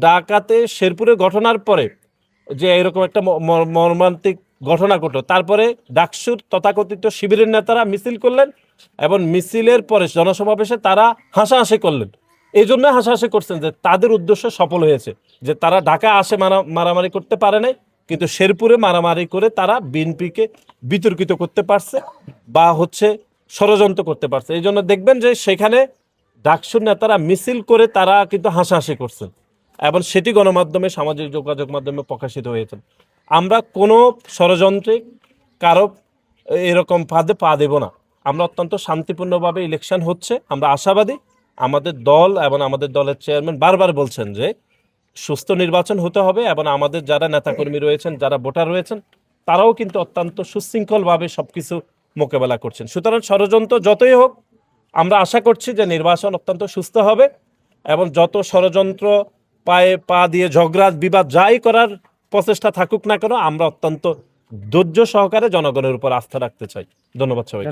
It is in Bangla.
ঢাকাতে শেরপুরে ঘটনার পরে যে এরকম একটা মর্মান্তিক ঘটনা ঘটলো, তারপরে ডাকসুর তথাকথিত শিবিরের নেতারা মিছিল করলেন এবং মিছিলের পরে জনসমাবেশে তারা হাসাহাসি করলেন। এই জন্য হাসাহাসি করছেন যে তাদের উদ্দেশ্য সফল হয়েছে, যে তারা ঢাকা আসে মারামারি করতে পারে নাই, কিন্তু শেরপুরে মারামারি করে তারা বিএনপিকে বিতর্কিত করতে পারছে বা ষড়যন্ত্র করতে পারছে। এই জন্য দেখবেন যে সেখানে ডাকসুর নেতারা মিছিল করে তারা কিন্তু হাসাহাসি করছেন এবং সেটি গণমাধ্যমে, সামাজিক যোগাযোগ মাধ্যমে প্রকাশিত হয়েছে। আমরা কোনো ষড়যন্ত্রে কারো এরকম ফাঁদে পা দেব না। আমরা অত্যন্ত শান্তিপূর্ণভাবে ইলেকশন হচ্ছে, আমরা আশাবাদী। আমাদের দল এবং আমাদের দলের চেয়ারম্যান বারবার বলছেন যে সুস্থ নির্বাচন হতে হবে এবং আমাদের যারা নেতাকর্মী রয়েছেন, যারা ভোটার রয়েছেন, তারাও কিন্তু অত্যন্ত সুশৃঙ্খলভাবে সবকিছু মোকাবেলা করছেন। সুতরাং ষড়যন্ত্র যতই হোক, আমরা আশা করছি যে নির্বাচন অত্যন্ত সুস্থ হবে এবং যত ষড়যন্ত্র পায়ে পা দিয়ে ঝগড়া বিবাদ যাই করার প্রচেষ্টা থাকুক না কেন, আমরা অত্যন্ত ধৈর্য সহকারে জনগণের উপর আস্থা রাখতে চাই। ধন্যবাদ সবাইকে।